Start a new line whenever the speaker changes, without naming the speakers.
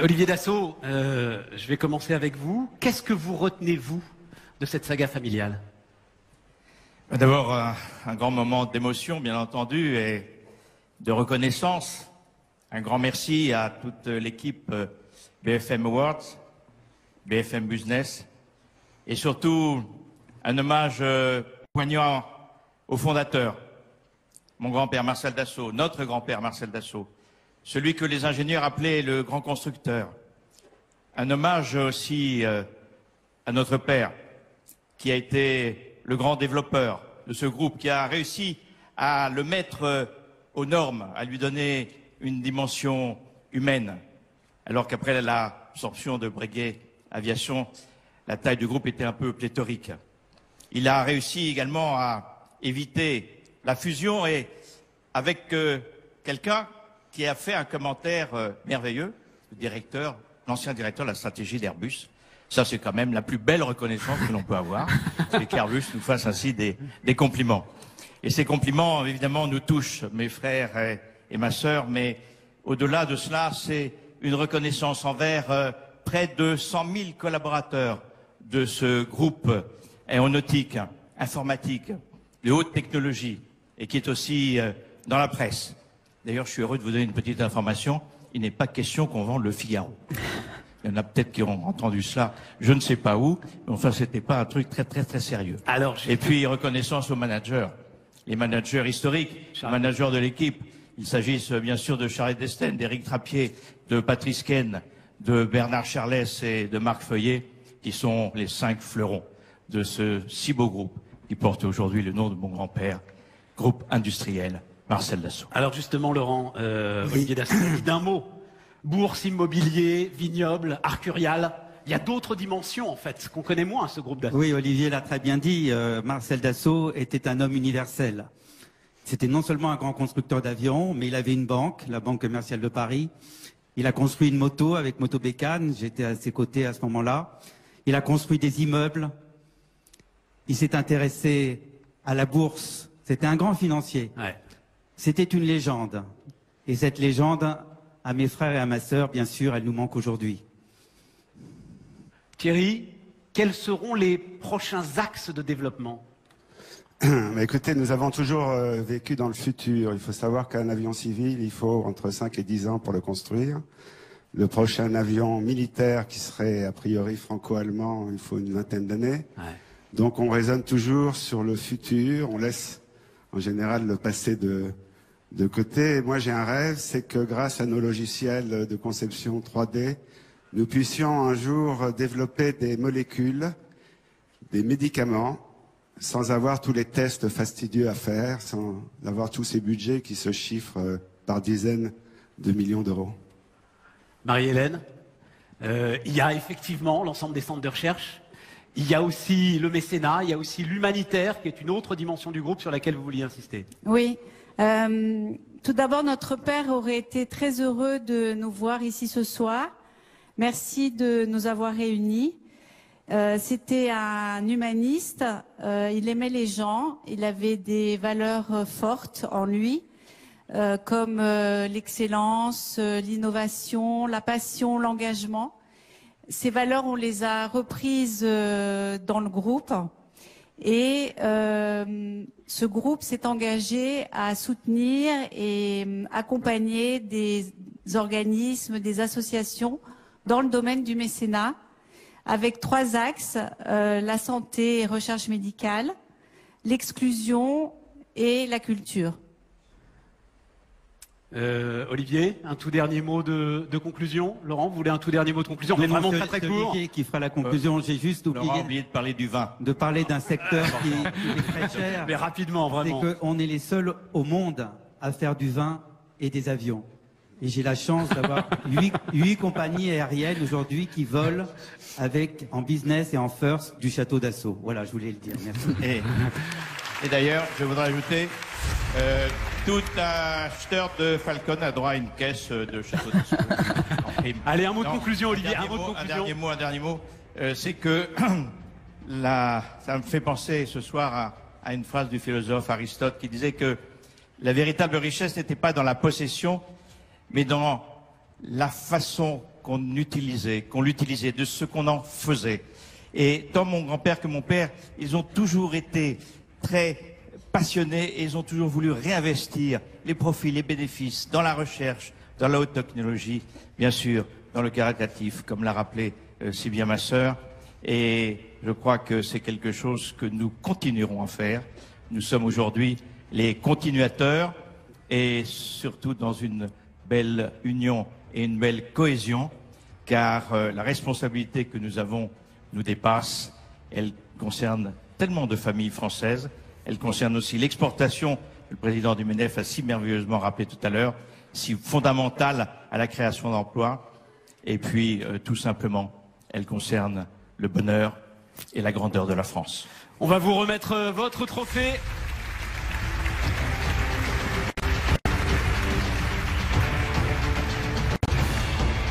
Olivier Dassault, je vais commencer avec vous. Qu'est-ce que vous retenez, vous, de cette saga familiale?
D'abord, un grand moment d'émotion, bien entendu, et de reconnaissance. Un grand merci à toute l'équipe BFM Awards, BFM Business, et surtout un hommage poignant au fondateur, mon grand-père Marcel Dassault, notre grand-père Marcel Dassault, celui que les ingénieurs appelaient le grand constructeur. Un hommage aussi à notre père, qui a été le grand développeur de ce groupe, qui a réussi à le mettre aux normes, à lui donner une dimension humaine, alors qu'après l'absorption de Breguet Aviation, la taille du groupe était un peu pléthorique. Il a réussi également à éviter la fusion et avec quelqu'un qui a fait un commentaire merveilleux, l'ancien directeur de la stratégie d'Airbus. Ça, c'est quand même la plus belle reconnaissance que l'on peut avoir, c'est qu'Airbus nous fasse ainsi des compliments. Et ces compliments, évidemment, nous touchent, mes frères et ma sœur, mais au-delà de cela, c'est une reconnaissance envers près de 100 000 collaborateurs de ce groupe aéronautique, informatique, de haute technologie, et qui est aussi dans la presse. D'ailleurs, je suis heureux de vous donner une petite information. Il n'est pas question qu'on vende le Figaro. Il y en a peut-être qui ont entendu cela, je ne sais pas où, mais enfin, c'était pas un truc très sérieux. Alors, et puis, reconnaissance aux managers, les managers historiques, les managers de l'équipe. Il s'agisse bien sûr de Charles Desten, d'Éric Trappier, de Patrice Ken, de Bernard Charlès et de Marc Feuillet, qui sont les 5 fleurons de ce si beau groupe qui porte aujourd'hui le nom de mon grand-père, groupe industriel Marcel Dassault.
Alors justement, Laurent, Olivier Dassault, d'un mot, bourse, immobilier, vignoble, Arcurial, il y a d'autres dimensions en fait, qu'on connaît moins, ce groupe Dassault.
Oui, Olivier l'a très bien dit, Marcel Dassault était un homme universel. C'était non seulement un grand constructeur d'avions, mais il avait une banque, la Banque commerciale de Paris. Il a construit une moto avec Moto Bécane, j'étais à ses côtés à ce moment-là. Il a construit des immeubles. Il s'est intéressé à la bourse. C'était un grand financier.
Ouais.
C'était une légende. Et cette légende, à mes frères et à ma sœur, bien sûr, elle nous manque aujourd'hui.
Thierry, quels seront les prochains axes de développement?
Écoutez, nous avons toujours vécu dans le futur. Il faut savoir qu'un avion civil, il faut entre 5 et 10 ans pour le construire. Le prochain avion militaire, qui serait a priori franco-allemand, il faut une vingtaine d'années. Ouais. Donc on raisonne toujours sur le futur. On laisse en général le passé de côté. Et moi j'ai un rêve, c'est que grâce à nos logiciels de conception 3D, nous puissions un jour développer des molécules, des médicaments, sans avoir tous les tests fastidieux à faire, sans avoir tous ces budgets qui se chiffrent par dizaines de millions d'euros.
Marie-Hélène, il y a effectivement l'ensemble des centres de recherche, il y a aussi le mécénat, il y a aussi l'humanitaire, qui est une autre dimension du groupe sur laquelle vous vouliez insister.
Oui. Tout d'abord, notre père aurait été très heureux de nous voir ici ce soir. Merci de nous avoir réunis. C'était un humaniste, il aimait les gens, il avait des valeurs fortes en lui, comme l'excellence, l'innovation, la passion, l'engagement. Ces valeurs, on les a reprises dans le groupe et ce groupe s'est engagé à soutenir et accompagner des organismes, des associations dans le domaine du mécénat, avec 3 axes, la santé et recherche médicale, l'exclusion et la culture.
Olivier, un tout dernier mot de conclusion. Laurent, vous voulez un tout dernier mot de conclusion? On est vraiment très court.
Olivier qui fera la conclusion, j'ai juste
oublié de parler du vin.
De parler d'un secteur qui est très cher.
Mais rapidement, vraiment.
C'est qu'on est les seuls au monde à faire du vin et des avions. Et j'ai la chance d'avoir 8 compagnies aériennes aujourd'hui qui volent avec, en business et en first, du château Dassault. Voilà, je voulais le dire. Merci.
Et d'ailleurs, je voudrais ajouter, tout acheteur de Falcon a droit à une caisse de château Dassault.
Allez, un mot de conclusion, Olivier.
Un dernier mot. C'est que ça me fait penser ce soir à une phrase du philosophe Aristote qui disait que la véritable richesse n'était pas dans la possession, mais dans la façon qu'on l'utilisait, de ce qu'on en faisait. Et tant mon grand-père que mon père, ils ont toujours été très passionnés et ils ont toujours voulu réinvestir les profits, les bénéfices dans la recherche, dans la haute technologie, bien sûr, dans le caritatif, comme l'a rappelé si bien ma sœur. Et je crois que c'est quelque chose que nous continuerons à faire. Nous sommes aujourd'hui les continuateurs et surtout dans une belle union et une belle cohésion, car la responsabilité que nous avons nous dépasse. Elle concerne tellement de familles françaises. Elle concerne aussi l'exportation, que le président du MEDEF a si merveilleusement rappelé tout à l'heure, si fondamentale à la création d'emplois. Et puis, tout simplement, elle concerne le bonheur et la grandeur de la France.
On va vous remettre votre trophée.